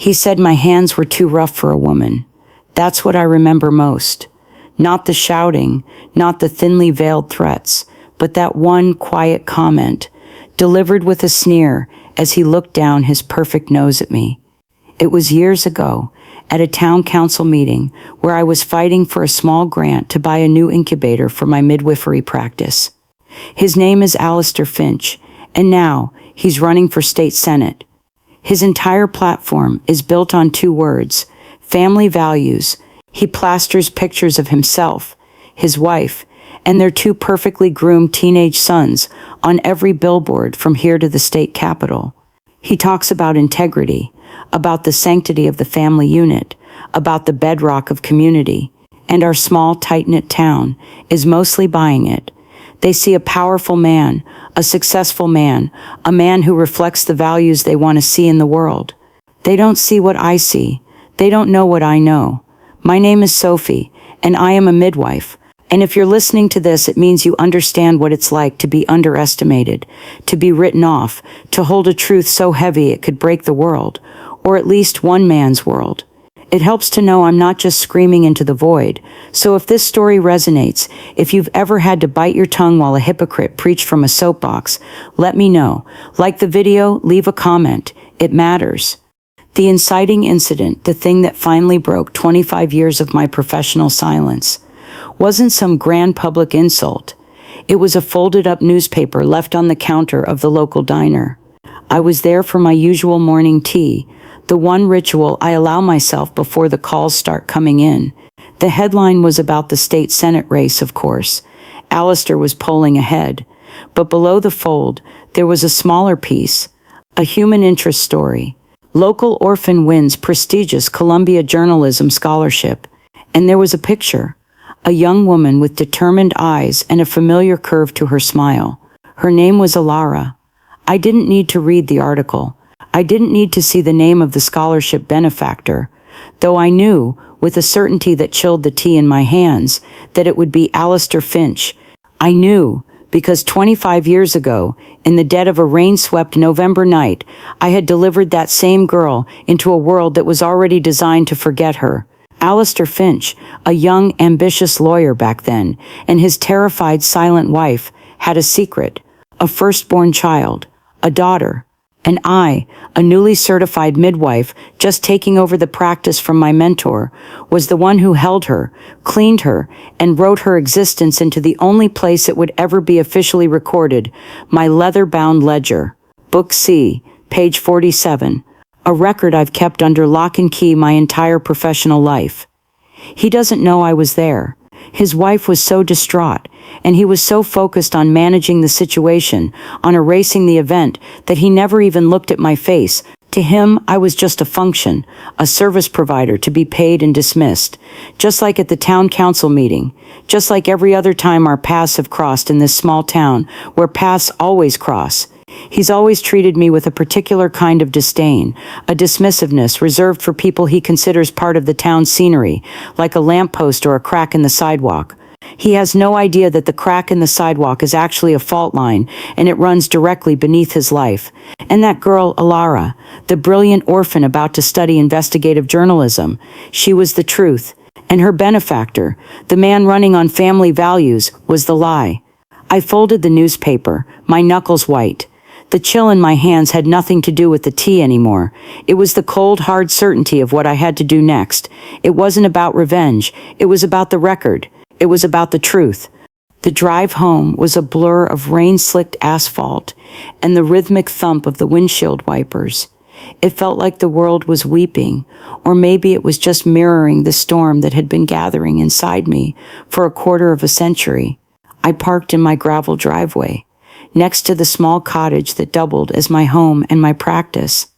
He said my hands were too rough for a woman. That's what I remember most. Not the shouting, not the thinly veiled threats, but that one quiet comment, delivered with a sneer as he looked down his perfect nose at me. It was years ago, at a town council meeting, where I was fighting for a small grant to buy a new incubator for my midwifery practice. His name is Alistair Finch, and now he's running for state senate. His entire platform is built on two words: family values. He plasters pictures of himself, his wife, and their two perfectly groomed teenage sons on every billboard from here to the state capitol. He talks about integrity, about the sanctity of the family unit, about the bedrock of community, and our small, tight-knit town is mostly buying it. They see a powerful man, a successful man, a man who reflects the values they want to see in the world. They don't see what I see. They don't know what I know. My name is Sophie, and I am a midwife. And if you're listening to this, it means you understand what it's like to be underestimated, to be written off, to hold a truth so heavy it could break the world, or at least one man's world. It helps to know I'm not just screaming into the void. So if this story resonates, if you've ever had to bite your tongue while a hypocrite preached from a soapbox, let me know. Like the video, leave a comment. It matters. The inciting incident, the thing that finally broke 25 years of my professional silence, wasn't some grand public insult. It was a folded-up newspaper left on the counter of the local diner. I was there for my usual morning tea, the one ritual I allow myself before the calls start coming in. The headline was about the state senate race, of course. Alistair was polling ahead. But below the fold, there was a smaller piece, a human interest story. Local orphan wins prestigious Columbia Journalism Scholarship. And there was a picture, a young woman with determined eyes and a familiar curve to her smile. Her name was Alara. I didn't need to read the article. I didn't need to see the name of the scholarship benefactor, though I knew, with a certainty that chilled the tea in my hands, that it would be Alistair Finch. I knew, because 25 years ago, in the dead of a rain-swept November night, I had delivered that same girl into a world that was already designed to forget her. Alistair Finch, a young, ambitious lawyer back then, and his terrified, silent wife, had a secret, a firstborn child, a daughter. And I, a newly certified midwife, just taking over the practice from my mentor, was the one who held her, cleaned her, and wrote her existence into the only place it would ever be officially recorded, my leather-bound ledger. Book C, page 47, a record I've kept under lock and key my entire professional life. He doesn't know I was there. His wife was so distraught, and he was so focused on managing the situation, on erasing the event, that he never even looked at my face. To him, I was just a function, a service provider to be paid and dismissed. Just like at the town council meeting, just like every other time our paths have crossed in this small town, where paths always cross. He's always treated me with a particular kind of disdain, a dismissiveness reserved for people he considers part of the town's scenery, like a lamppost or a crack in the sidewalk. He has no idea that the crack in the sidewalk is actually a fault line, and it runs directly beneath his life. And that girl, Alara, the brilliant orphan about to study investigative journalism, she was the truth. And her benefactor, the man running on family values, was the lie. I folded the newspaper, my knuckles white. The chill in my hands had nothing to do with the tea anymore. It was the cold, hard certainty of what I had to do next. It wasn't about revenge. It was about the record. It was about the truth. The drive home was a blur of rain-slicked asphalt and the rhythmic thump of the windshield wipers. It felt like the world was weeping, or maybe it was just mirroring the storm that had been gathering inside me for a quarter of a century. I parked in my gravel driveway, next to the small cottage that doubled as my home and my practice.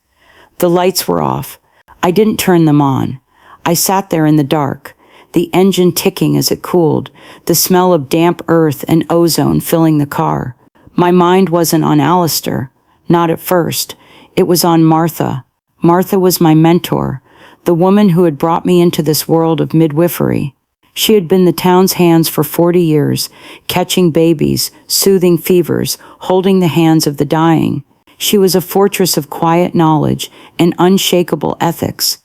The lights were off. I didn't turn them on. I sat there in the dark, the engine ticking as it cooled, the smell of damp earth and ozone filling the car. My mind wasn't on Alistair, not at first. It was on Martha. Martha was my mentor, the woman who had brought me into this world of midwifery. She had been the town's hands for 40 years, catching babies, soothing fevers, holding the hands of the dying. She was a fortress of quiet knowledge and unshakable ethics.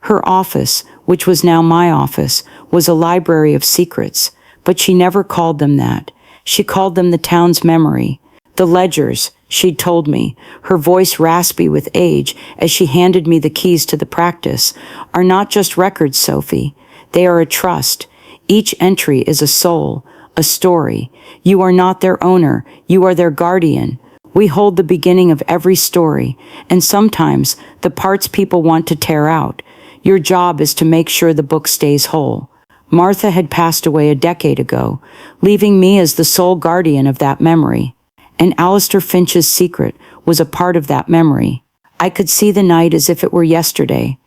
Her office, which was now my office, was a library of secrets, but she never called them that. She called them the town's memory. The ledgers, she'd told me, her voice raspy with age as she handed me the keys to the practice, are not just records, Sophie. They are a trust. Each entry is a soul, a story. You are not their owner, you are their guardian. We hold the beginning of every story, and sometimes the parts people want to tear out. Your job is to make sure the book stays whole. Martha had passed away a decade ago, leaving me as the sole guardian of that memory. And Alistair Finch's secret was a part of that memory. I could see the night as if it were yesterday.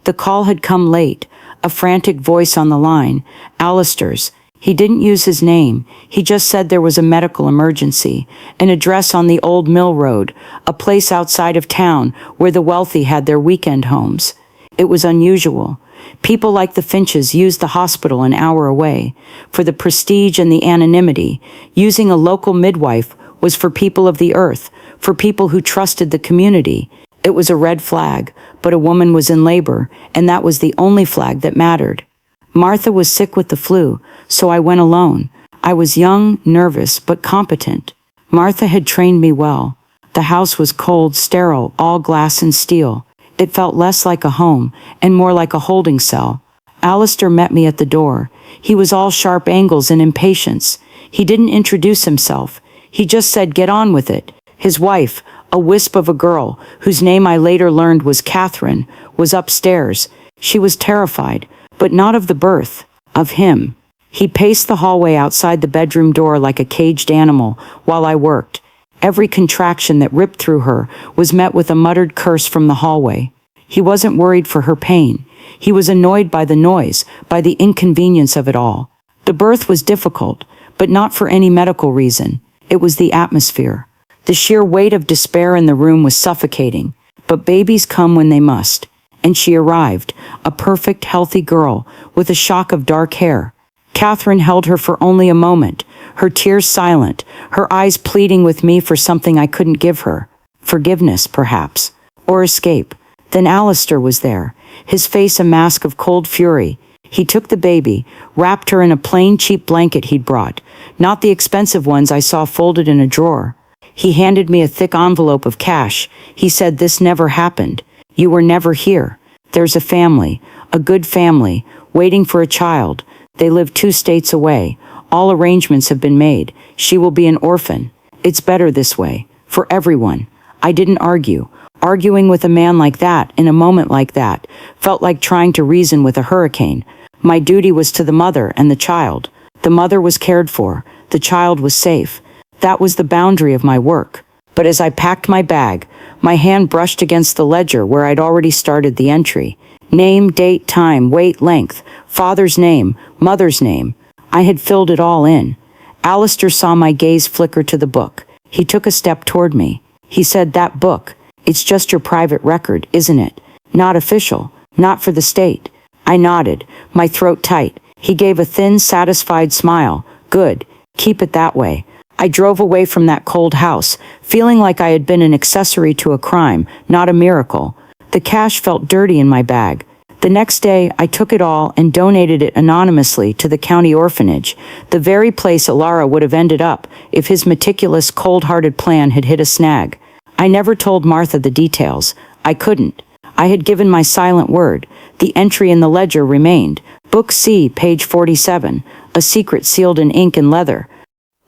The call had come late, a frantic voice on the line, Alistair's. He didn't use his name, he just said there was a medical emergency, an address on the old mill road, a place outside of town where the wealthy had their weekend homes. It was unusual. People like the Finches used the hospital an hour away. For the prestige and the anonymity, using a local midwife was for people of the earth, for people who trusted the community. It was a red flag, but a woman was in labor, and that was the only flag that mattered. Martha was sick with the flu, so I went alone. I was young, nervous, but competent. Martha had trained me well. The house was cold, sterile, all glass and steel. It felt less like a home, and more like a holding cell. Alistair met me at the door. He was all sharp angles and impatience. He didn't introduce himself. He just said, "Get on with it." His wife, a wisp of a girl, whose name I later learned was Catherine, was upstairs. She was terrified, but not of the birth, of him. He paced the hallway outside the bedroom door like a caged animal while I worked. Every contraction that ripped through her was met with a muttered curse from the hallway. He wasn't worried for her pain. He was annoyed by the noise, by the inconvenience of it all. The birth was difficult, but not for any medical reason. It was the atmosphere. The sheer weight of despair in the room was suffocating. But babies come when they must. And she arrived, a perfect, healthy girl, with a shock of dark hair. Catherine held her for only a moment, her tears silent, her eyes pleading with me for something I couldn't give her. Forgiveness, perhaps. Or escape. Then Alistair was there, his face a mask of cold fury. He took the baby, wrapped her in a plain, cheap blanket he'd brought, not the expensive ones I saw folded in a drawer. He handed me a thick envelope of cash. He said, "This never happened. You were never here. There's a family, a good family, waiting for a child. They live 2 states away. All arrangements have been made. She will be an orphan. It's better this way. For everyone." I didn't argue. Arguing with a man like that, in a moment like that, felt like trying to reason with a hurricane. My duty was to the mother and the child. The mother was cared for. The child was safe. That was the boundary of my work. But as I packed my bag, my hand brushed against the ledger where I'd already started the entry. Name, date, time, weight, length, father's name, mother's name. I had filled it all in. Alistair saw my gaze flicker to the book. He took a step toward me. He said, "That book, it's just your private record, isn't it? Not official, not for the state." I nodded, my throat tight. He gave a thin, satisfied smile. "Good, keep it that way." I drove away from that cold house, feeling like I had been an accessory to a crime, not a miracle. The cash felt dirty in my bag. The next day, I took it all and donated it anonymously to the county orphanage, the very place Alara would have ended up if his meticulous, cold-hearted plan had hit a snag. I never told Martha the details. I couldn't. I had given my silent word. The entry in the ledger remained. Book C, page 47, a secret sealed in ink and leather.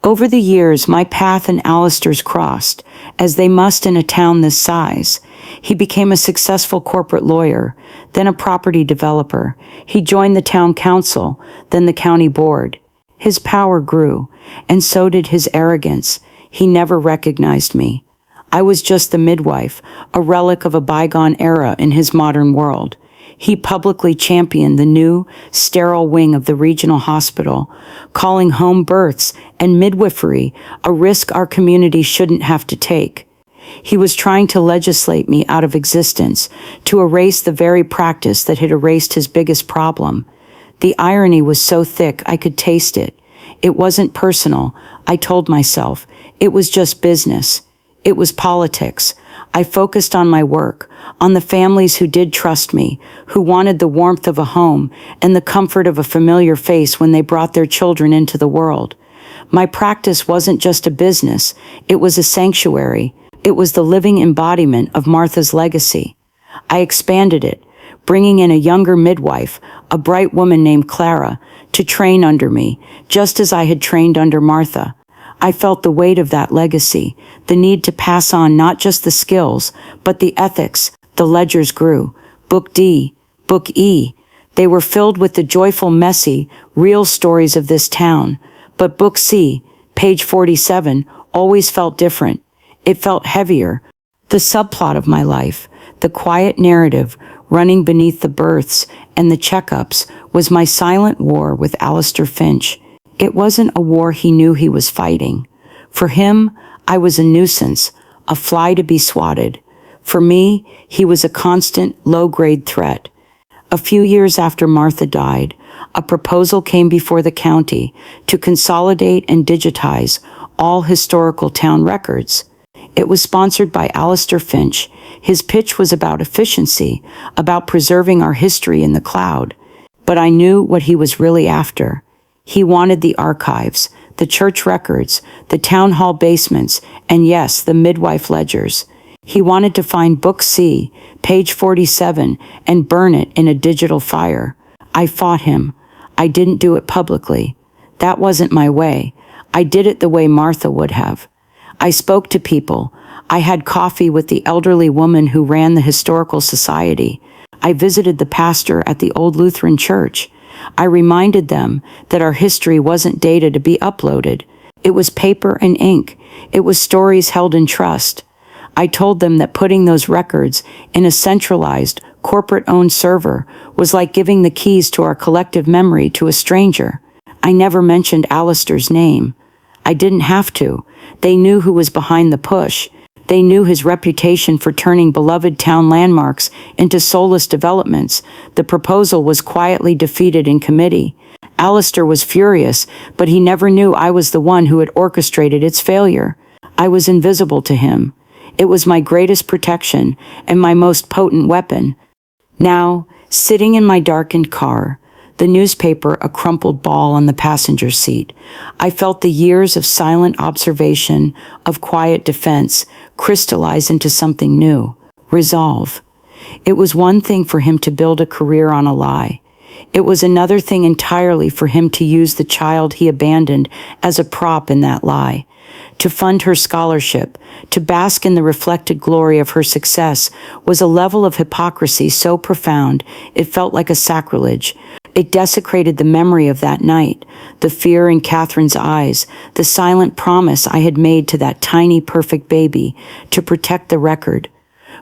Over the years, my path and Alistair's crossed, as they must in a town this size. He became a successful corporate lawyer, then a property developer. He joined the town council, then the county board. His power grew, and so did his arrogance. He never recognized me. I was just the midwife, a relic of a bygone era in his modern world. He publicly championed the new, sterile wing of the regional hospital, calling home births and midwifery a risk our community shouldn't have to take. He was trying to legislate me out of existence, to erase the very practice that had erased his biggest problem. The irony was so thick I could taste it. It wasn't personal, I told myself. It was just business. It was politics. I focused on my work, on the families who did trust me, who wanted the warmth of a home and the comfort of a familiar face when they brought their children into the world. My practice wasn't just a business, it was a sanctuary. It was the living embodiment of Martha's legacy. I expanded it, bringing in a younger midwife, a bright woman named Clara, to train under me, just as I had trained under Martha. I felt the weight of that legacy, the need to pass on not just the skills, but the ethics. The ledgers grew. Book D, Book E. They were filled with the joyful, messy, real stories of this town. But Book C, page 47, always felt different. It felt heavier. The subplot of my life, the quiet narrative running beneath the births and the checkups, was my silent war with Alistair Finch. It wasn't a war he knew he was fighting. For him, I was a nuisance, a fly to be swatted. For me, he was a constant, low-grade threat. A few years after Martha died, a proposal came before the county to consolidate and digitize all historical town records. It was sponsored by Alistair Finch. His pitch was about efficiency, about preserving our history in the cloud. But I knew what he was really after. He wanted the archives, the church records, the town hall basements, and yes, the midwife ledgers. He wanted to find Book C, page 47, and burn it in a digital fire. I fought him. I didn't do it publicly. That wasn't my way. I did it the way Martha would have. I spoke to people. I had coffee with the elderly woman who ran the historical society. I visited the pastor at the old Lutheran church. I reminded them that our history wasn't data to be uploaded. It was paper and ink. It was stories held in trust. I told them that putting those records in a centralized, corporate-owned server was like giving the keys to our collective memory to a stranger. I never mentioned Alistair's name. I didn't have to. They knew who was behind the push. They knew his reputation for turning beloved town landmarks into soulless developments. The proposal was quietly defeated in committee. Alistair was furious, but he never knew I was the one who had orchestrated its failure. I was invisible to him. It was my greatest protection and my most potent weapon. Now, sitting in my darkened car, the newspaper a crumpled ball on the passenger seat, I felt the years of silent observation, of quiet defense, crystallize into something new. Resolve. It was one thing for him to build a career on a lie. It was another thing entirely for him to use the child he abandoned as a prop in that lie. To fund her scholarship, to bask in the reflected glory of her success, was a level of hypocrisy so profound it felt like a sacrilege. It desecrated the memory of that night, the fear in Catherine's eyes, the silent promise I had made to that tiny, perfect baby to protect the record.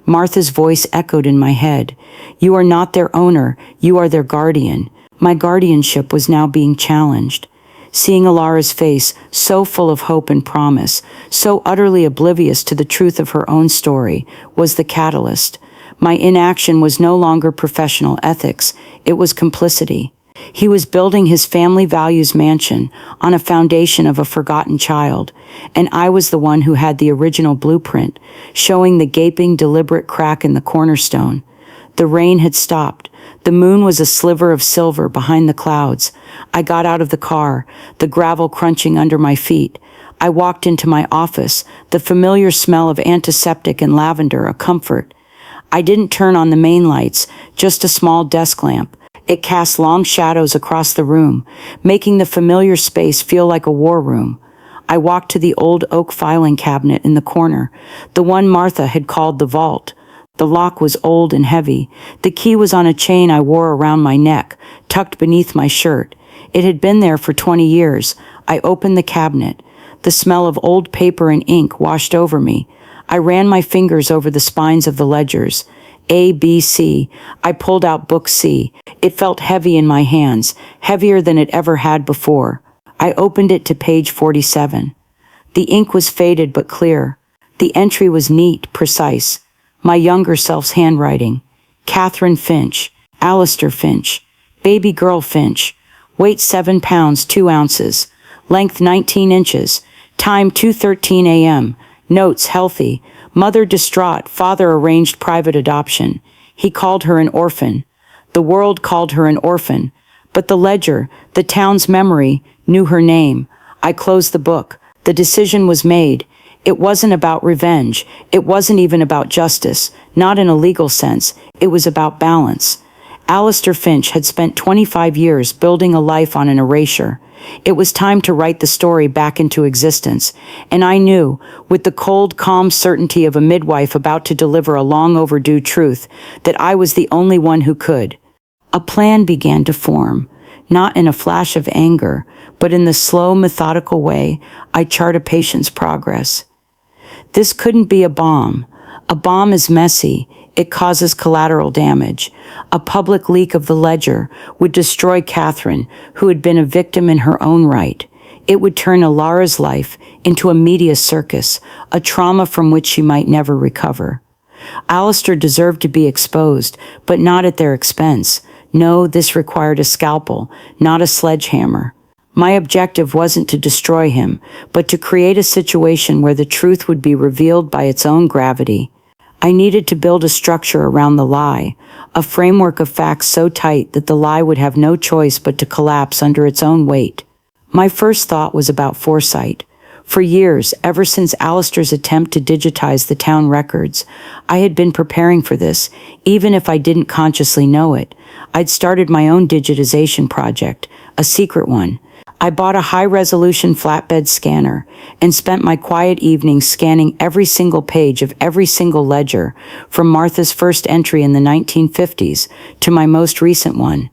Martha's voice echoed in my head. You are not their owner, you are their guardian. My guardianship was now being challenged. Seeing Alara's face, so full of hope and promise, so utterly oblivious to the truth of her own story, was the catalyst. My inaction was no longer professional ethics, it was complicity. He was building his family values mansion on a foundation of a forgotten child, and I was the one who had the original blueprint, showing the gaping, deliberate crack in the cornerstone. The rain had stopped. The moon was a sliver of silver behind the clouds. I got out of the car, the gravel crunching under my feet. I walked into my office, the familiar smell of antiseptic and lavender a comfort. I didn't turn on the main lights, just a small desk lamp. It cast long shadows across the room, making the familiar space feel like a war room. I walked to the old oak filing cabinet in the corner, the one Martha had called the vault. The lock was old and heavy. The key was on a chain I wore around my neck, tucked beneath my shirt. It had been there for 20 years. I opened the cabinet. The smell of old paper and ink washed over me. I ran my fingers over the spines of the ledgers. A, B, C. I pulled out Book C. It felt heavy in my hands, heavier than it ever had before. I opened it to page 47. The ink was faded but clear. The entry was neat, precise. My younger self's handwriting. Catherine Finch. Alistair Finch. Baby girl Finch. Weight 7 pounds 2 ounces. Length 19 inches. Time 2:13 a.m. Notes: healthy. Mother distraught. Father arranged private adoption. He called her an orphan. The world called her an orphan. But the ledger, the town's memory, knew her name. I closed the book. The decision was made. It wasn't about revenge. It wasn't even about justice. Not in a legal sense. It was about balance. Alistair Finch had spent 25 years building a life on an erasure. It was time to write the story back into existence, and I knew, with the cold, calm certainty of a midwife about to deliver a long overdue truth, that I was the only one who could. A plan began to form, not in a flash of anger, but in the slow, methodical way I chart a patient's progress. This couldn't be a bomb. A bomb is messy. It causes collateral damage. A public leak of the ledger would destroy Catherine, who had been a victim in her own right. It would turn Alara's life into a media circus, a trauma from which she might never recover. Alistair deserved to be exposed, but not at their expense. No, this required a scalpel, not a sledgehammer. My objective wasn't to destroy him, but to create a situation where the truth would be revealed by its own gravity. I needed to build a structure around the lie, a framework of facts so tight that the lie would have no choice but to collapse under its own weight. My first thought was about foresight. For years, ever since Alistair's attempt to digitize the town records, I had been preparing for this, even if I didn't consciously know it. I'd started my own digitization project, a secret one. I bought a high-resolution flatbed scanner and spent my quiet evenings scanning every single page of every single ledger, from Martha's first entry in the 1950s to my most recent one.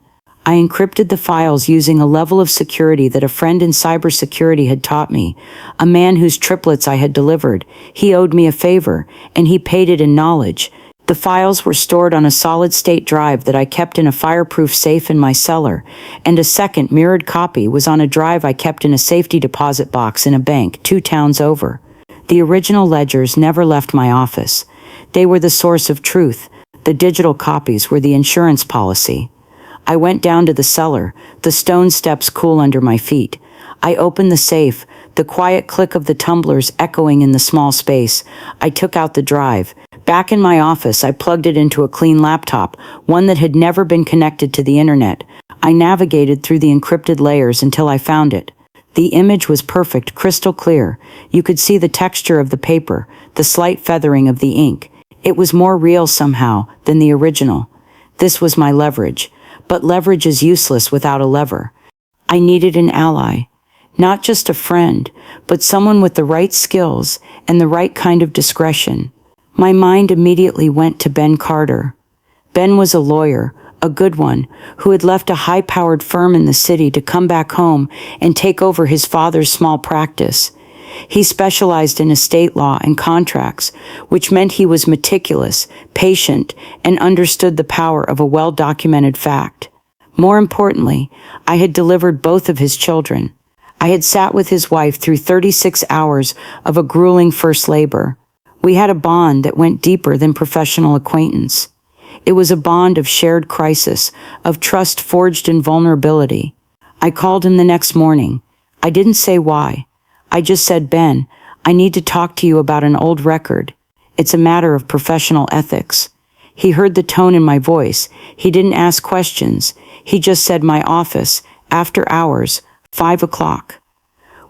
I encrypted the files using a level of security that a friend in cybersecurity had taught me, a man whose triplets I had delivered. He owed me a favor, and he paid it in knowledge. The files were stored on a solid-state drive that I kept in a fireproof safe in my cellar, and a second mirrored copy was on a drive I kept in a safety deposit box in a bank 2 towns over. The original ledgers never left my office. They were the source of truth. The digital copies were the insurance policy. I went down to the cellar, the stone steps cool under my feet. I opened the safe, the quiet click of the tumblers echoing in the small space. I took out the drive. Back in my office, I plugged it into a clean laptop, one that had never been connected to the internet. I navigated through the encrypted layers until I found it. The image was perfect, crystal clear. You could see the texture of the paper, the slight feathering of the ink. It was more real somehow than the original. This was my leverage. But leverage is useless without a lever. I needed an ally. Not just a friend, but someone with the right skills and the right kind of discretion. My mind immediately went to Ben Carter. Ben was a lawyer, a good one, who had left a high-powered firm in the city to come back home and take over his father's small practice. He specialized in estate law and contracts, which meant he was meticulous, patient, and understood the power of a well-documented fact. More importantly, I had delivered both of his children. I had sat with his wife through 36 hours of a grueling first labor. We had a bond that went deeper than professional acquaintance. It was a bond of shared crisis, of trust forged in vulnerability. I called him the next morning. I didn't say why. I just said, Ben, I need to talk to you about an old record. It's a matter of professional ethics. He heard the tone in my voice. He didn't ask questions. He just said, my office, after hours, 5 o'clock.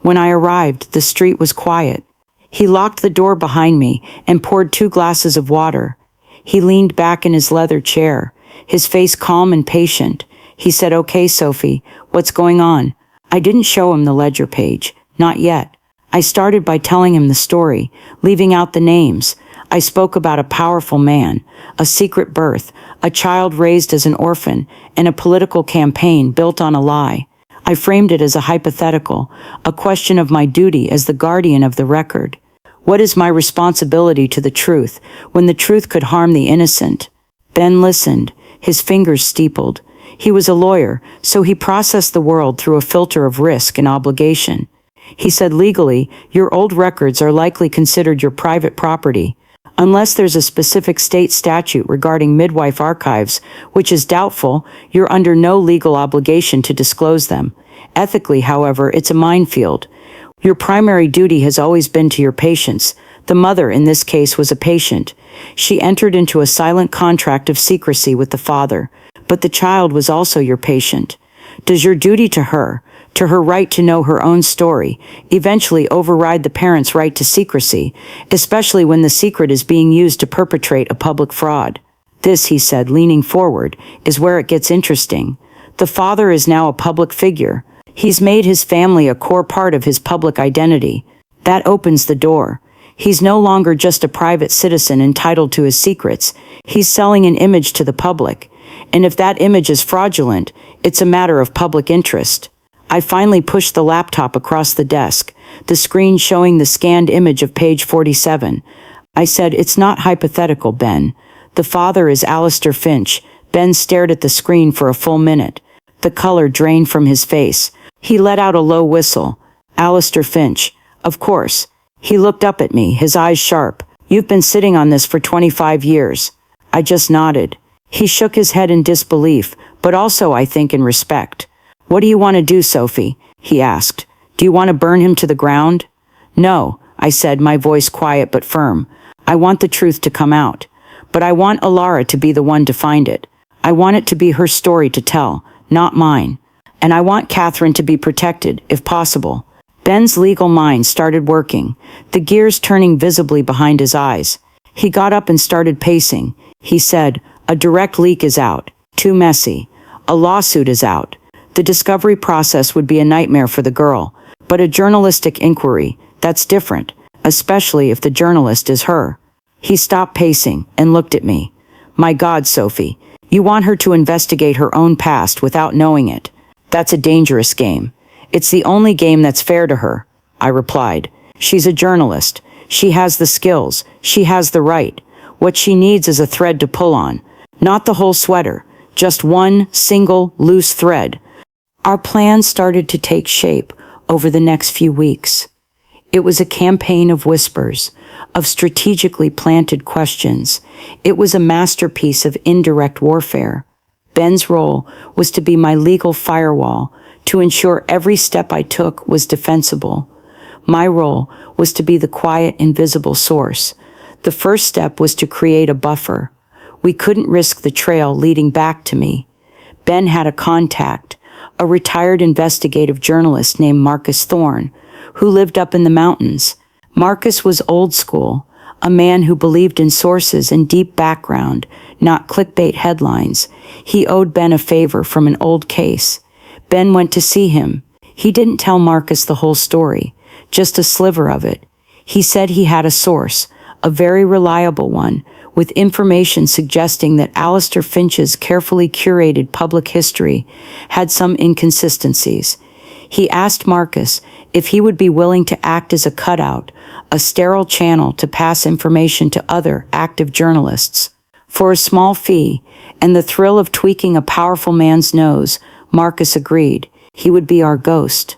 When I arrived, the street was quiet. He locked the door behind me and poured 2 glasses of water. He leaned back in his leather chair, his face calm and patient. He said, okay, Sophie, what's going on? I didn't show him the ledger page. Not yet. I started by telling him the story, leaving out the names. I spoke about a powerful man, a secret birth, a child raised as an orphan, and a political campaign built on a lie. I framed it as a hypothetical, a question of my duty as the guardian of the record. What is my responsibility to the truth when the truth could harm the innocent? Ben listened, his fingers steepled. He was a lawyer, so he processed the world through a filter of risk and obligation. He said, legally, your old records are likely considered your private property, unless there's a specific state statute regarding midwife archives, which is doubtful. You're under no legal obligation to disclose them. Ethically, however, it's a minefield. Your primary duty has always been to your patients, The mother, in this case, was a patient. She entered into a silent contract of secrecy with the father, but the child was also your patient. Does your duty to her right to know her own story, eventually override the parent's right to secrecy, especially when the secret is being used to perpetrate a public fraud? This, he said, leaning forward, is where it gets interesting. The father is now a public figure. He's made his family a core part of his public identity. That opens the door. He's no longer just a private citizen entitled to his secrets. He's selling an image to the public. And if that image is fraudulent, it's a matter of public interest. I finally pushed the laptop across the desk, the screen showing the scanned image of page 47. I said, "It's not hypothetical, Ben. The father is Alistair Finch." Ben stared at the screen for a full minute. The color drained from his face. He let out a low whistle. "Alistair Finch. Of course." He looked up at me, his eyes sharp. "You've been sitting on this for 25 years. I just nodded. He shook his head in disbelief, but also, I think, in respect. "What do you want to do, Sophie?" he asked. "Do you want to burn him to the ground?" "No," I said, my voice quiet but firm. "I want the truth to come out. But I want Alara to be the one to find it. I want it to be her story to tell, not mine. And I want Catherine to be protected, if possible." Ben's legal mind started working, the gears turning visibly behind his eyes. He got up and started pacing. He said, "A direct leak is out. Too messy. A lawsuit is out. The discovery process would be a nightmare for the girl. But a journalistic inquiry, that's different, especially if the journalist is her." He stopped pacing and looked at me. "My God, Sophie, you want her to investigate her own past without knowing it. That's a dangerous game." "It's the only game that's fair to her," I replied. "She's a journalist. She has the skills. She has the right. What she needs is a thread to pull on. Not the whole sweater. Just one single loose thread." Our plan started to take shape over the next few weeks. It was a campaign of whispers, of strategically planted questions. It was a masterpiece of indirect warfare. Ben's role was to be my legal firewall, to ensure every step I took was defensible. My role was to be the quiet, invisible source. The first step was to create a buffer. We couldn't risk the trail leading back to me. Ben had a contact, a retired investigative journalist named Marcus Thorne, who lived up in the mountains. Marcus was old school, a man who believed in sources and deep background, not clickbait headlines. He owed Ben a favor from an old case. Ben went to see him. He didn't tell Marcus the whole story, just a sliver of it. He said he had a source, a very reliable one, with information suggesting that Alistair Finch's carefully curated public history had some inconsistencies. He asked Marcus if he would be willing to act as a cutout, a sterile channel to pass information to other active journalists. For a small fee, and the thrill of tweaking a powerful man's nose, Marcus agreed. He would be our ghost.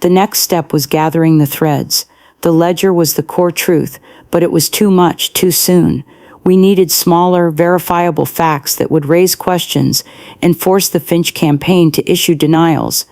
The next step was gathering the threads. The ledger was the core truth, but it was too much, too soon. We needed smaller, verifiable facts that would raise questions and force the Finch campaign to issue denials.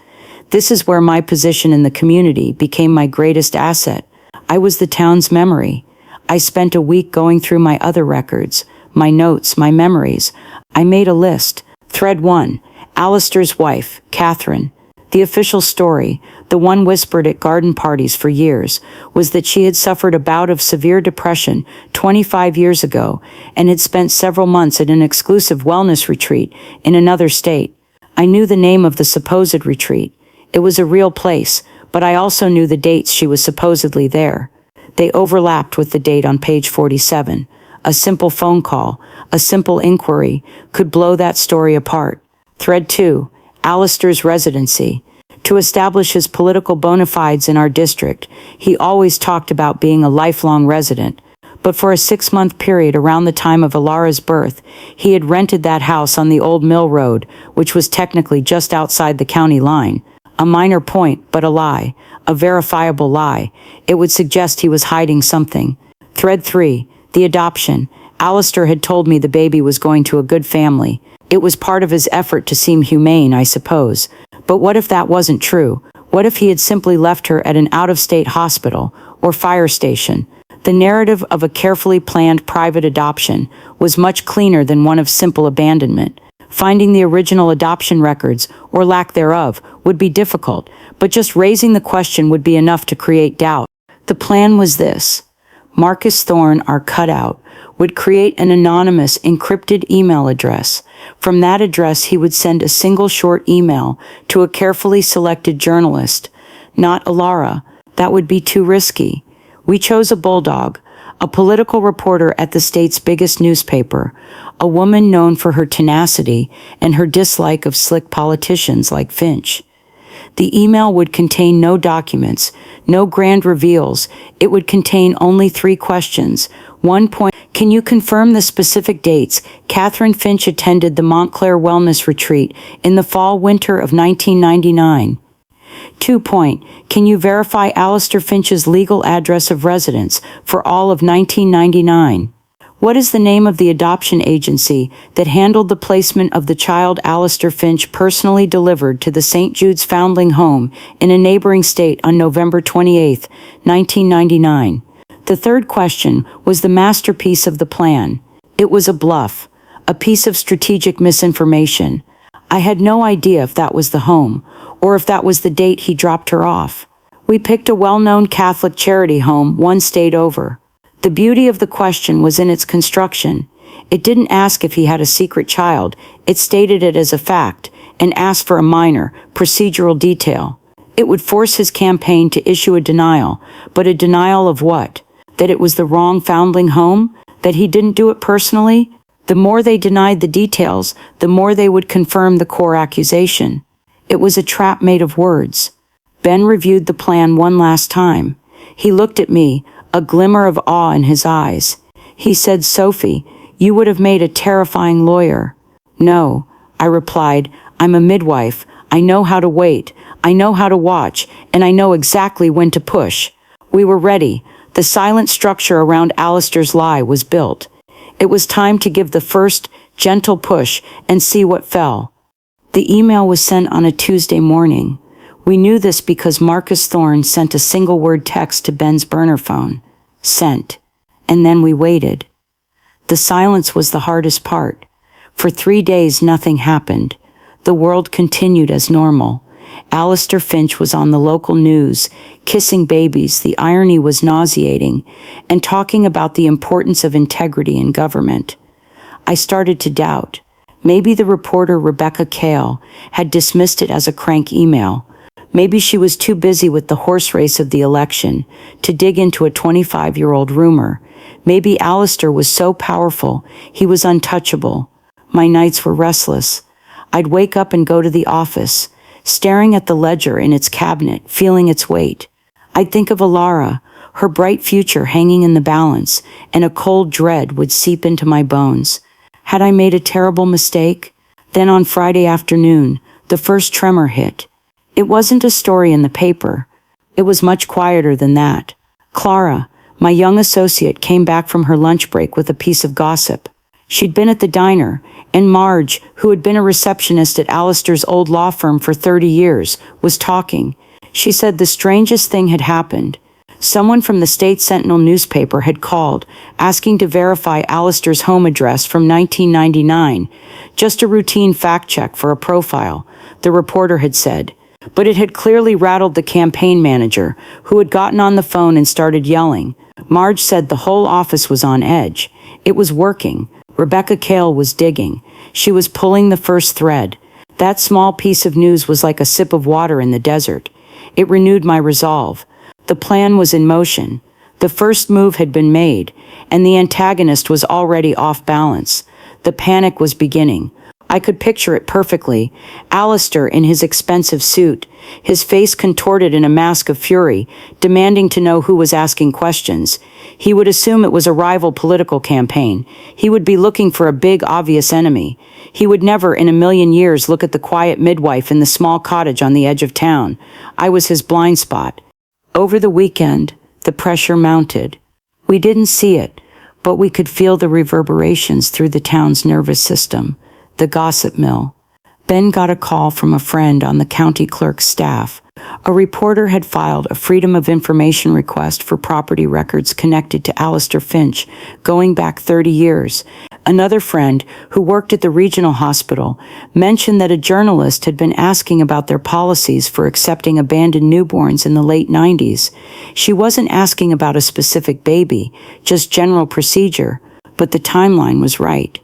This is where my position in the community became my greatest asset. I was the town's memory. I spent a week going through my other records, my notes, my memories. I made a list. Thread 1. Alistair's wife, Catherine. The official story, the one whispered at garden parties for years, was that she had suffered a bout of severe depression 25 years ago and had spent several months at an exclusive wellness retreat in another state. I knew the name of the supposed retreat. It was a real place, but I also knew the dates she was supposedly there. They overlapped with the date on page 47. A simple phone call, a simple inquiry, could blow that story apart. Thread 2. Alistair's residency. To establish his political bona fides in our district, he always talked about being a lifelong resident. But for a 6-month period around the time of Alara's birth, he had rented that house on the old mill road, which was technically just outside the county line. A minor point, but a lie. A verifiable lie. It would suggest he was hiding something. Thread 3. The adoption. Alistair had told me the baby was going to a good family. It was part of his effort to seem humane, I suppose. But what if that wasn't true? What if he had simply left her at an out-of-state hospital or fire station? The narrative of a carefully planned private adoption was much cleaner than one of simple abandonment. Finding the original adoption records, or lack thereof, would be difficult, but just raising the question would be enough to create doubt. The plan was this. Marcus Thorne, our cutout, would create an anonymous, encrypted email address. From that address, he would send a single short email to a carefully selected journalist. Not Alara. That would be too risky. We chose a bulldog, a political reporter at the state's biggest newspaper, a woman known for her tenacity and her dislike of slick politicians like Finch. The email would contain no documents, no grand reveals. It would contain only 3 questions. 1 point, can you confirm the specific dates Catherine Finch attended the Montclair Wellness Retreat in the fall-winter of 1999? 2 point, can you verify Alistair Finch's legal address of residence for all of 1999? What is the name of the adoption agency that handled the placement of the child Alistair Finch personally delivered to the St. Jude's Foundling Home in a neighboring state on November 28, 1999? The third question was the masterpiece of the plan. It was a bluff, a piece of strategic misinformation. I had no idea if that was the home, or if that was the date he dropped her off. We picked a well-known Catholic charity home one state over. The beauty of the question was in its construction. It didn't ask if he had a secret child, it stated it as a fact, and asked for a minor, procedural detail. It would force his campaign to issue a denial, but a denial of what? That it was the wrong foundling home? That he didn't do it personally? The more they denied the details, the more they would confirm the core accusation. It was a trap made of words. Ben reviewed the plan one last time. He looked at me, a glimmer of awe in his eyes. He said, Sophie, you would have made a terrifying lawyer. No, I replied, I'm a midwife. I know how to wait. I know how to watch, and I know exactly when to push. We were ready. The silent structure around Alistair's lie was built. It was time to give the first, gentle push and see what fell. The email was sent on a Tuesday morning. We knew this because Marcus Thorne sent a single-word text to Ben's burner phone. Sent. And then we waited. The silence was the hardest part. For 3 days nothing happened. The world continued as normal. Alistair Finch was on the local news, kissing babies, the irony was nauseating, and talking about the importance of integrity in government. I started to doubt. Maybe the reporter Rebecca Kale had dismissed it as a crank email. Maybe she was too busy with the horse race of the election to dig into a 25-year-old rumor. Maybe Alistair was so powerful, he was untouchable. My nights were restless. I'd wake up and go to the office, staring at the ledger in its cabinet, feeling its weight. I'd think of Alara, her bright future hanging in the balance, and a cold dread would seep into my bones. Had I made a terrible mistake? Then on Friday afternoon, the first tremor hit. It wasn't a story in the paper. It was much quieter than that. Clara, my young associate, came back from her lunch break with a piece of gossip. She'd been at the diner, and Marge, who had been a receptionist at Alistair's old law firm for 30 years, was talking. She said the strangest thing had happened. Someone from the State Sentinel newspaper had called, asking to verify Alistair's home address from 1999. Just a routine fact-check for a profile, the reporter had said. But it had clearly rattled the campaign manager, who had gotten on the phone and started yelling. Marge said the whole office was on edge. It was working. Rebecca Kale was digging. She was pulling the first thread. That small piece of news was like a sip of water in the desert. It renewed my resolve. The plan was in motion. The first move had been made, and the antagonist was already off balance. The panic was beginning. I could picture it perfectly. Alistair in his expensive suit, his face contorted in a mask of fury, demanding to know who was asking questions. He would assume it was a rival political campaign. He would be looking for a big, obvious enemy. He would never in a million years look at the quiet midwife in the small cottage on the edge of town. I was his blind spot. Over the weekend, the pressure mounted. We didn't see it, but we could feel the reverberations through the town's nervous system. The gossip mill. Ben got a call from a friend on the county clerk's staff A reporter had filed a Freedom of Information request for property records connected to Alistair Finch, going back 30 years. Another friend, who worked at the regional hospital, mentioned that a journalist had been asking about their policies for accepting abandoned newborns in the late 90s. She wasn't asking about a specific baby, just general procedure, but the timeline was right.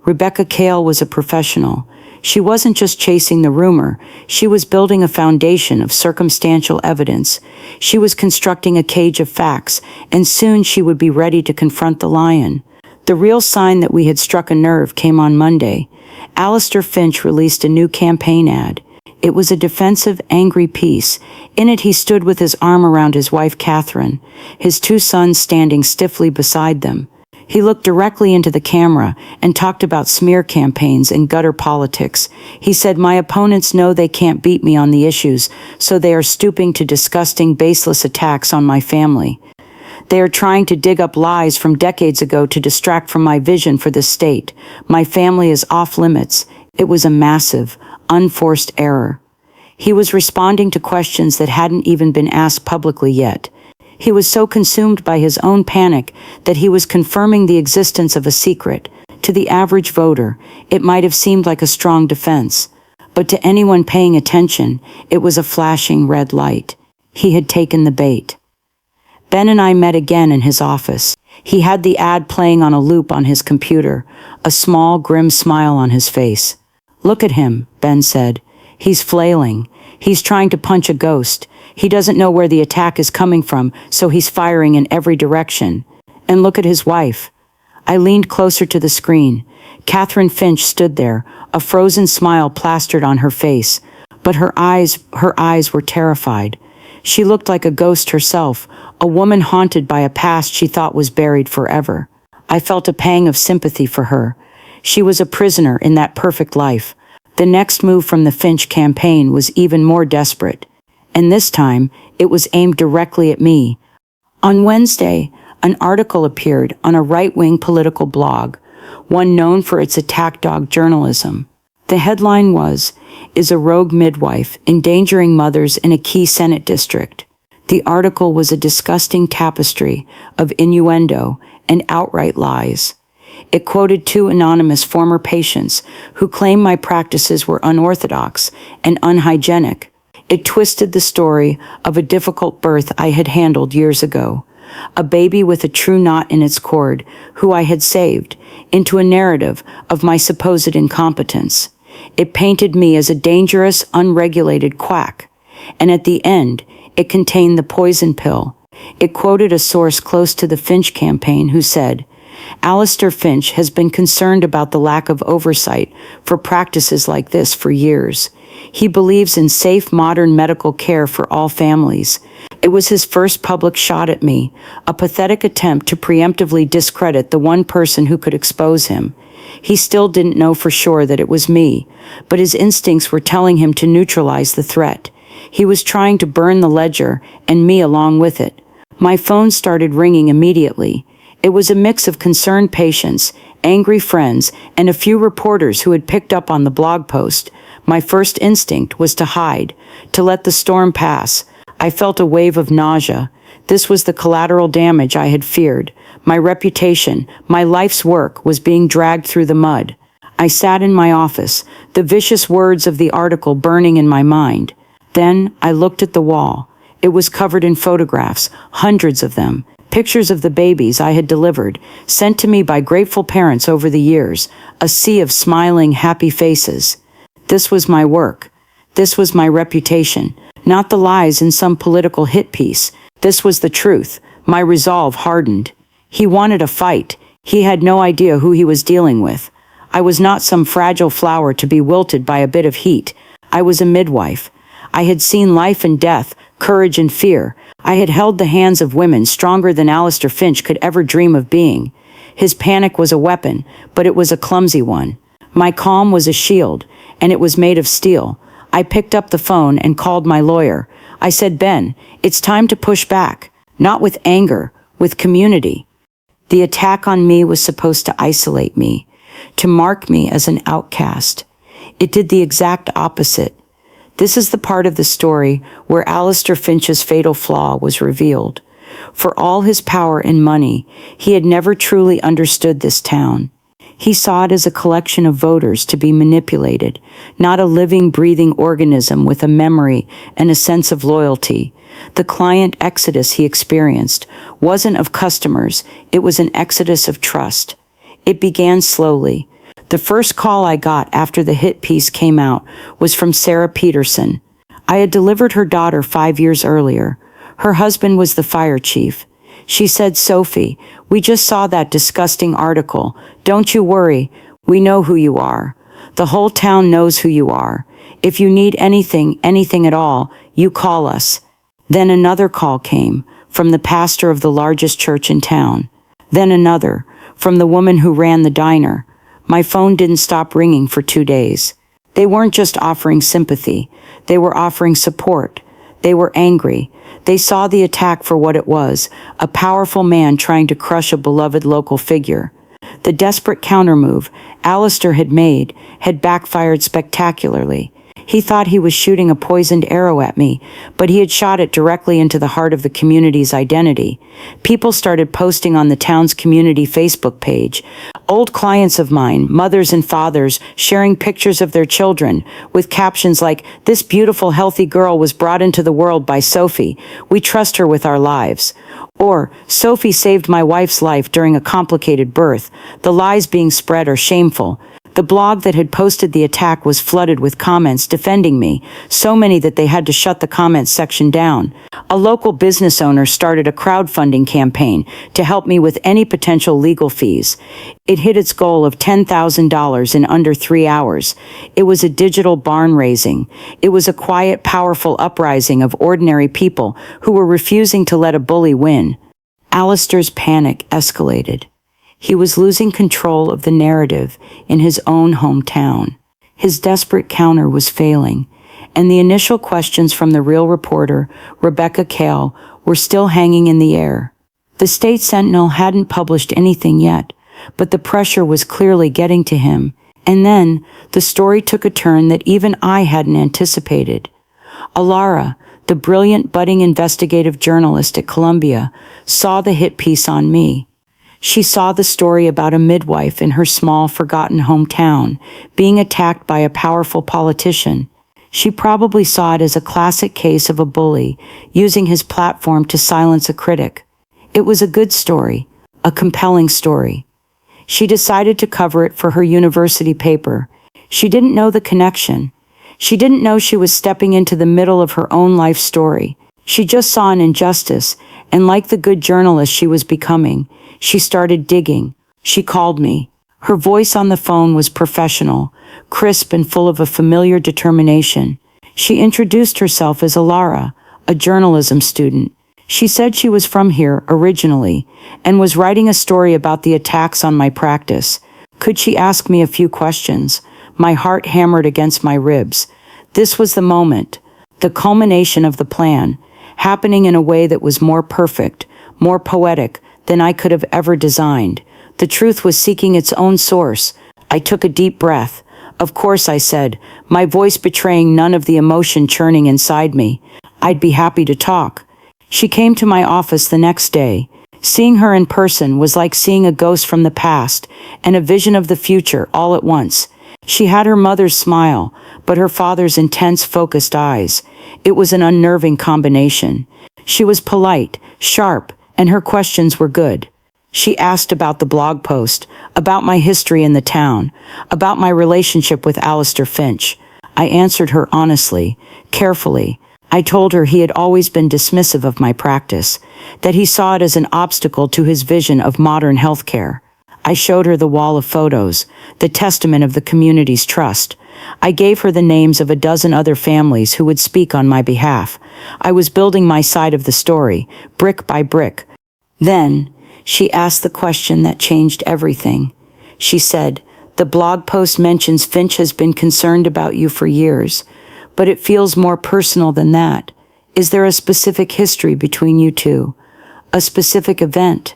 Rebecca Cale was a professional. She wasn't just chasing the rumor, she was building a foundation of circumstantial evidence. She was constructing a cage of facts, and soon she would be ready to confront the lion. The real sign that we had struck a nerve came on Monday. Alistair Finch released a new campaign ad. It was a defensive, angry piece. In it he stood with his arm around his wife Catherine, his two sons standing stiffly beside them. He looked directly into the camera and talked about smear campaigns and gutter politics. He said, "My opponents know they can't beat me on the issues, so they are stooping to disgusting, baseless attacks on my family. They are trying to dig up lies from decades ago to distract from my vision for this state. My family is off limits." It was a massive, unforced error. He was responding to questions that hadn't even been asked publicly yet. He was so consumed by his own panic that he was confirming the existence of a secret. To the average voter, it might have seemed like a strong defense, but to anyone paying attention, it was a flashing red light. He had taken the bait. Ben and I met again in his office. He had the ad playing on a loop on his computer, a small, grim smile on his face. "Look at him," Ben said. "He's flailing. He's trying to punch a ghost. He doesn't know where the attack is coming from, so he's firing in every direction. And look at his wife." I leaned closer to the screen. Catherine Finch stood there, a frozen smile plastered on her face, but her eyes were terrified. She looked like a ghost herself, a woman haunted by a past she thought was buried forever. I felt a pang of sympathy for her. She was a prisoner in that perfect life. The next move from the Finch campaign was even more desperate. And this time, it was aimed directly at me. On Wednesday, an article appeared on a right-wing political blog, one known for its attack dog journalism. The headline was, "Is a rogue midwife endangering mothers in a key Senate district?" The article was a disgusting tapestry of innuendo and outright lies. It quoted two anonymous former patients who claimed my practices were unorthodox and unhygienic. It twisted the story of a difficult birth I had handled years ago, a baby with a true knot in its cord who I had saved, into a narrative of my supposed incompetence. It painted me as a dangerous, unregulated quack, and at the end, it contained the poison pill. It quoted a source close to the Finch campaign who said, "Alistair Finch has been concerned about the lack of oversight for practices like this for years. He believes in safe, modern medical care for all families." It was his first public shot at me, a pathetic attempt to preemptively discredit the one person who could expose him. He still didn't know for sure that it was me, but his instincts were telling him to neutralize the threat. He was trying to burn the ledger, and me along with it. My phone started ringing immediately. It was a mix of concerned patients, angry friends, and a few reporters who had picked up on the blog post. My first instinct was to hide, to let the storm pass. I felt a wave of nausea. This was the collateral damage I had feared. My reputation, my life's work, was being dragged through the mud. I sat in my office, the vicious words of the article burning in my mind. Then I looked at the wall. It was covered in photographs, hundreds of them. Pictures of the babies I had delivered, sent to me by grateful parents over the years, a sea of smiling, happy faces. This was my work. This was my reputation, not the lies in some political hit piece. This was the truth. My resolve hardened. He wanted a fight. He had no idea who he was dealing with. I was not some fragile flower to be wilted by a bit of heat. I was a midwife. I had seen life and death, courage and fear. I had held the hands of women stronger than Alistair Finch could ever dream of being. His panic was a weapon, but it was a clumsy one. My calm was a shield, and it was made of steel. I picked up the phone and called my lawyer. I said, "Ben, it's time to push back, not with anger, with community." The attack on me was supposed to isolate me, to mark me as an outcast. It did the exact opposite, This is the part of the story where Alistair Finch's fatal flaw was revealed. For all his power and money, he had never truly understood this town. He saw it as a collection of voters to be manipulated, not a living, breathing organism with a memory and a sense of loyalty. The client exodus he experienced wasn't of customers, it was an exodus of trust. It began slowly. The first call I got after the hit piece came out was from Sarah Peterson. I had delivered her daughter 5 years earlier. Her husband was the fire chief. She said, "Sophie, we just saw that disgusting article. Don't you worry, we know who you are. The whole town knows who you are. If you need anything at all, you call us." Then another call came, from the pastor of the largest church in town. Then another, from the woman who ran the diner. My phone didn't stop ringing for 2 days. They weren't just offering sympathy, they were offering support. They were angry. They saw the attack for what it was, a powerful man trying to crush a beloved local figure. The desperate countermove Alistair had made had backfired spectacularly. He thought he was shooting a poisoned arrow at me, but he had shot it directly into the heart of the community's identity. People started posting on the town's community Facebook page. Old clients of mine, mothers and fathers, sharing pictures of their children with captions like, "This beautiful, healthy girl was brought into the world by Sophie. We trust her with our lives." Or, "Sophie saved my wife's life during a complicated birth." The lies being spread are shameful. The blog that had posted the attack was flooded with comments defending me, so many that they had to shut the comments section down. A local business owner started a crowdfunding campaign to help me with any potential legal fees. It hit its goal of $10,000 in under 3 hours. It was a digital barn raising. It was a quiet, powerful uprising of ordinary people who were refusing to let a bully win. Alistair's panic escalated. He was losing control of the narrative in his own hometown. His desperate counter was failing, and the initial questions from the real reporter, Rebecca Kale, were still hanging in the air. The State Sentinel hadn't published anything yet, but the pressure was clearly getting to him. And then, the story took a turn that even I hadn't anticipated. Alara, the brilliant budding investigative journalist at Columbia, saw the hit piece on me. She saw the story about a midwife in her small, forgotten hometown being attacked by a powerful politician. She probably saw it as a classic case of a bully using his platform to silence a critic. It was a good story, a compelling story. She decided to cover it for her university paper. She didn't know the connection. She didn't know she was stepping into the middle of her own life story. She just saw an injustice, and like the good journalist she was becoming, she started digging. She called me. Her voice on the phone was professional, crisp and full of a familiar determination. She introduced herself as Alara, a journalism student. She said she was from here originally and was writing a story about the attacks on my practice. Could she ask me a few questions? My heart hammered against my ribs. This was the moment, the culmination of the plan, happening in a way that was more perfect, more poetic than I could have ever designed. The truth was seeking its own source. I took a deep breath. "Of course," I said, my voice betraying none of the emotion churning inside me. "I'd be happy to talk." She came to my office the next day. Seeing her in person was like seeing a ghost from the past and a vision of the future all at once. She had her mother's smile, but her father's intense, focused eyes. It was an unnerving combination. She was polite, sharp, and her questions were good. She asked about the blog post, about my history in the town, about my relationship with Alistair Finch. I answered her honestly, carefully. I told her he had always been dismissive of my practice, that he saw it as an obstacle to his vision of modern healthcare. I showed her the wall of photos, the testament of the community's trust. I gave her the names of a dozen other families who would speak on my behalf. I was building my side of the story, brick by brick. Then, she asked the question that changed everything. She said, "The blog post mentions Finch has been concerned about you for years, but it feels more personal than that. Is there a specific history between you two? A specific event?"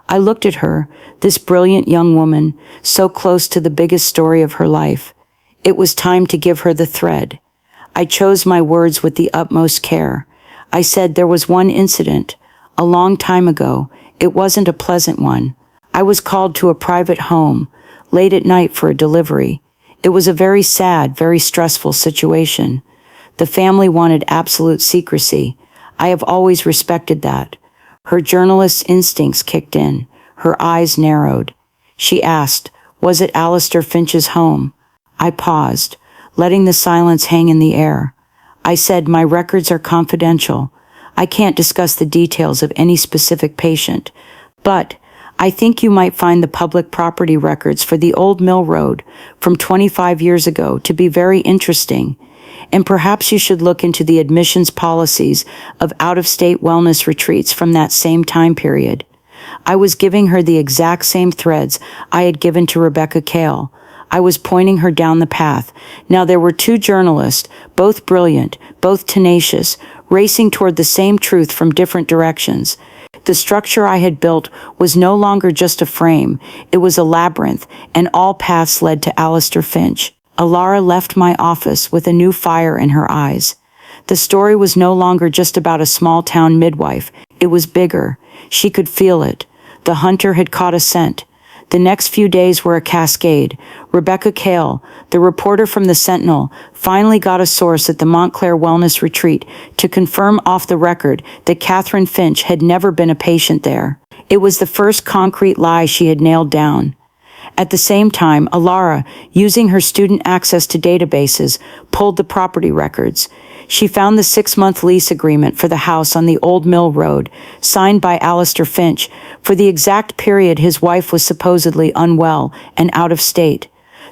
I looked at her, this brilliant young woman, so close to the biggest story of her life. It was time to give her the thread. I chose my words with the utmost care. I said there was one incident, a long time ago. It wasn't a pleasant one. I was called to a private home, late at night for a delivery. It was a very sad, very stressful situation. The family wanted absolute secrecy. I have always respected that. Her journalist's instincts kicked in. Her eyes narrowed. She asked, "Was it Alistair Finch's home?" I paused, letting the silence hang in the air. I said, "My records are confidential. I can't discuss the details of any specific patient. But I think you might find the public property records for the old Mill Road from 25 years ago to be very interesting. And perhaps you should look into the admissions policies of out-of-state wellness retreats from that same time period." I was giving her the exact same threads I had given to Rebecca Cale. I was pointing her down the path. Now there were two journalists, both brilliant, both tenacious, racing toward the same truth from different directions. The structure I had built was no longer just a frame. It was a labyrinth, and all paths led to Alistair Finch. Alara left my office with a new fire in her eyes. The story was no longer just about a small-town midwife. It was bigger. She could feel it. The hunter had caught a scent. The next few days were a cascade. Rebecca Cale, the reporter from the Sentinel, finally got a source at the Montclair Wellness Retreat to confirm off the record that Catherine Finch had never been a patient there. It was the first concrete lie she had nailed down. At the same time, Alara, using her student access to databases, pulled the property records. She found the 6-month lease agreement for the house on the Old Mill Road, signed by Alistair Finch, for the exact period his wife was supposedly unwell and out of state.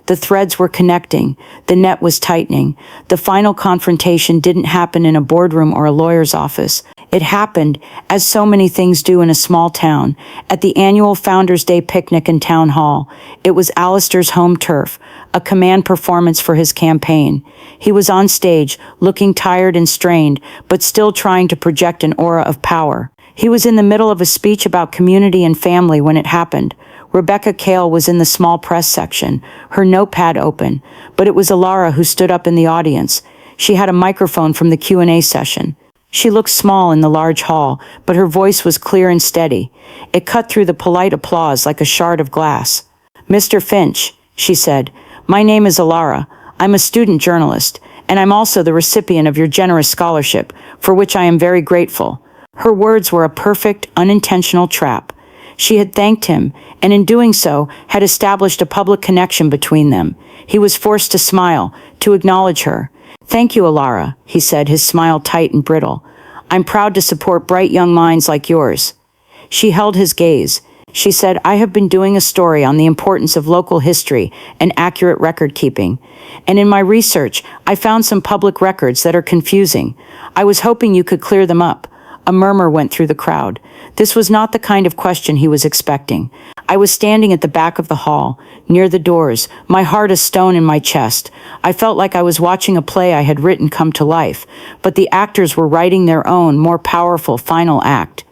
The threads were connecting. The net was tightening. The final confrontation didn't happen in a boardroom or a lawyer's office. It happened, as so many things do in a small town, at the annual Founders' Day picnic in Town Hall. It was Alistair's home turf, a command performance for his campaign. He was on stage, looking tired and strained, but still trying to project an aura of power. He was in the middle of a speech about community and family when it happened. Rebecca Cale was in the small press section, her notepad open, but it was Alara who stood up in the audience. She had a microphone from the Q&A session. She looked small in the large hall, but her voice was clear and steady. It cut through the polite applause like a shard of glass. "Mr. Finch," she said, "my name is Alara. I'm a student journalist, and I'm also the recipient of your generous scholarship, for which I am very grateful." Her words were a perfect, unintentional trap. She had thanked him, and in doing so, had established a public connection between them. He was forced to smile, to acknowledge her. "Thank you, Alara," he said, his smile tight and brittle. "I'm proud to support bright young minds like yours." She held his gaze. She said, "I have been doing a story on the importance of local history and accurate record-keeping. And in my research, I found some public records that are confusing. I was hoping you could clear them up." A murmur went through the crowd. This was not the kind of question he was expecting. I was standing at the back of the hall, near the doors, my heart a stone in my chest. I felt like I was watching a play I had written come to life, but the actors were writing their own, more powerful final act.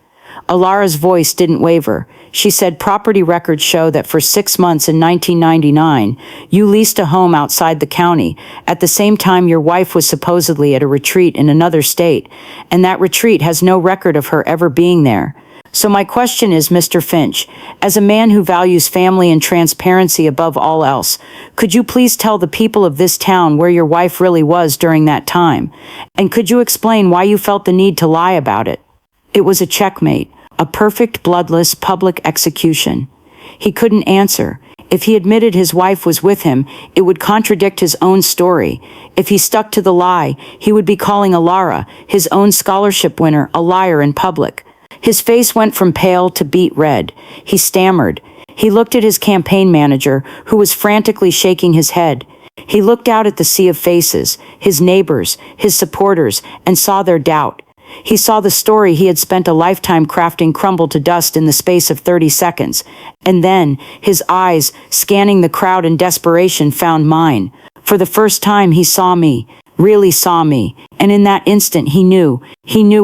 Alara's voice didn't waver. She said, "Property records show that for 6 months in 1999, you leased a home outside the county, at the same time your wife was supposedly at a retreat in another state, and that retreat has no record of her ever being there. So my question is, Mr. Finch, as a man who values family and transparency above all else, could you please tell the people of this town where your wife really was during that time? And could you explain why you felt the need to lie about it?" It was a checkmate. A perfect, bloodless, public execution. He couldn't answer. If he admitted his wife was with him, it would contradict his own story. If he stuck to the lie, he would be calling Alara, his own scholarship winner, a liar in public. His face went from pale to beet red. He stammered. He looked at his campaign manager, who was frantically shaking his head. He looked out at the sea of faces, his neighbors, his supporters, and saw their doubt. He saw the story he had spent a lifetime crafting crumble to dust in the space of 30 seconds. And then, his eyes, scanning the crowd in desperation, found mine. For the first time he saw me, really saw me, and in that instant he knew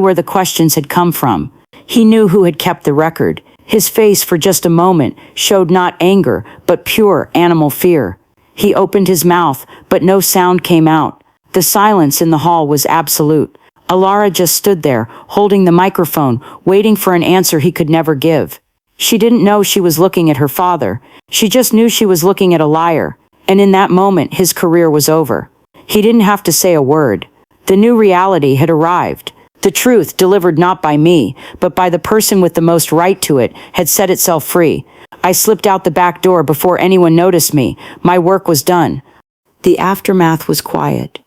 where the questions had come from. He knew who had kept the record. His face for just a moment showed not anger, but pure animal fear. He opened his mouth, but no sound came out. The silence in the hall was absolute. Alara just stood there, holding the microphone, waiting for an answer he could never give. She didn't know she was looking at her father. She just knew she was looking at a liar. And in that moment, his career was over. He didn't have to say a word. The new reality had arrived. The truth, delivered not by me, but by the person with the most right to it, had set itself free. I slipped out the back door before anyone noticed me. My work was done. The aftermath was quiet.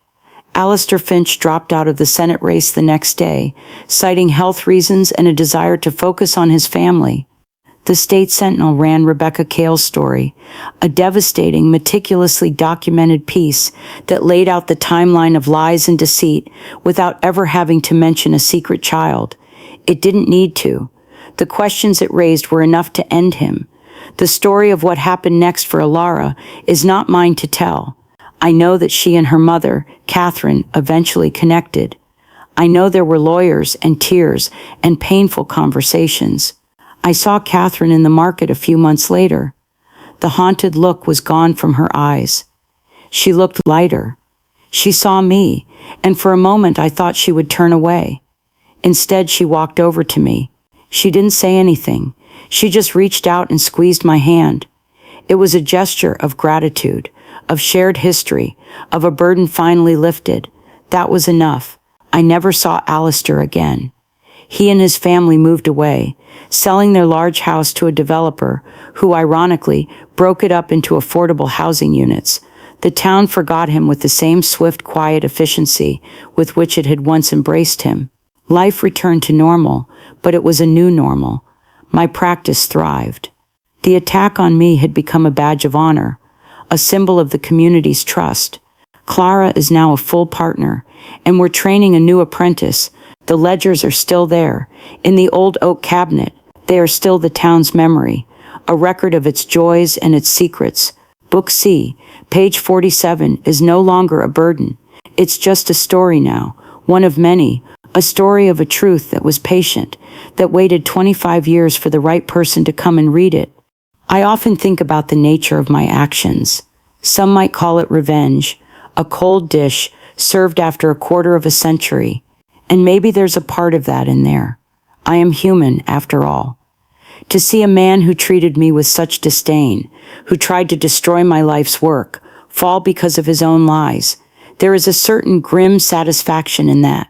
Alistair Finch dropped out of the Senate race the next day, citing health reasons and a desire to focus on his family. The State Sentinel ran Rebecca Cale's story, a devastating, meticulously documented piece that laid out the timeline of lies and deceit without ever having to mention a secret child. It didn't need to. The questions it raised were enough to end him. The story of what happened next for Alara is not mine to tell. I know that she and her mother, Catherine, eventually connected. I know there were lawyers and tears and painful conversations. I saw Catherine in the market a few months later. The haunted look was gone from her eyes. She looked lighter. She saw me, and for a moment I thought she would turn away. Instead, she walked over to me. She didn't say anything. She just reached out and squeezed my hand. It was a gesture of gratitude, of shared history, of a burden finally lifted. That was enough. I never saw Alistair again. He and his family moved away, selling their large house to a developer who, ironically, broke it up into affordable housing units. The town forgot him with the same swift, quiet efficiency with which it had once embraced him. Life returned to normal, but it was a new normal. My practice thrived. The attack on me had become a badge of honor, a symbol of the community's trust. Clara is now a full partner, and we're training a new apprentice. The ledgers are still there. In the old oak cabinet, they are still the town's memory, a record of its joys and its secrets. Book C, page 47, is no longer a burden. It's just a story now, one of many, a story of a truth that was patient, that waited 25 years for the right person to come and read it. I often think about the nature of my actions. Some might call it revenge, a cold dish served after a quarter of a century. And maybe there's a part of that in there. I am human, after all. To see a man who treated me with such disdain, who tried to destroy my life's work, fall because of his own lies, there is a certain grim satisfaction in that.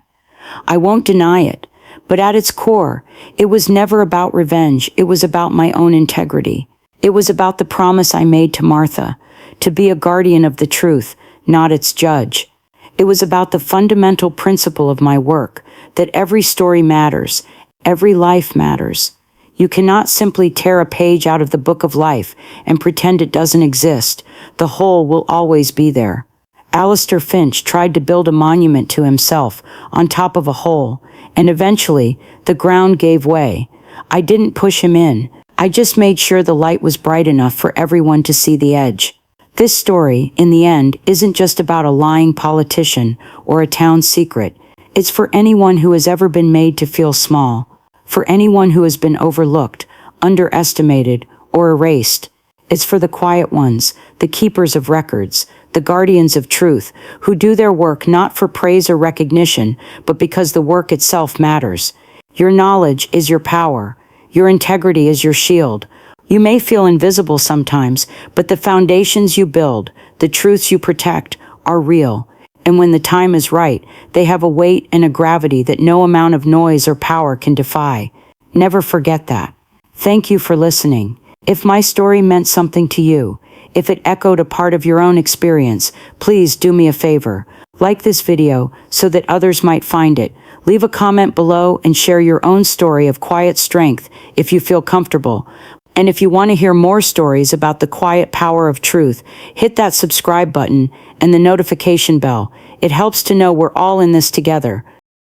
I won't deny it, but at its core, it was never about revenge. It was about my own integrity. It was about the promise I made to Martha, to be a guardian of the truth, not its judge. It was about the fundamental principle of my work, that every story matters, every life matters. You cannot simply tear a page out of the book of life and pretend it doesn't exist. The whole will always be there. Alistair Finch tried to build a monument to himself on top of a hole, and eventually the ground gave way. I didn't push him in. I just made sure the light was bright enough for everyone to see the edge. This story, in the end, isn't just about a lying politician or a town secret. It's for anyone who has ever been made to feel small, for anyone who has been overlooked, underestimated, or erased. It's for the quiet ones, the keepers of records, the guardians of truth, who do their work not for praise or recognition, but because the work itself matters. Your knowledge is your power. Your integrity is your shield. You may feel invisible sometimes, but the foundations you build, the truths you protect, are real. And when the time is right, they have a weight and a gravity that no amount of noise or power can defy. Never forget that. Thank you for listening. If my story meant something to you, if it echoed a part of your own experience, please do me a favor. Like this video so that others might find it. Leave a comment below and share your own story of quiet strength if you feel comfortable. And if you want to hear more stories about the quiet power of truth, hit that subscribe button and the notification bell. It helps to know we're all in this together.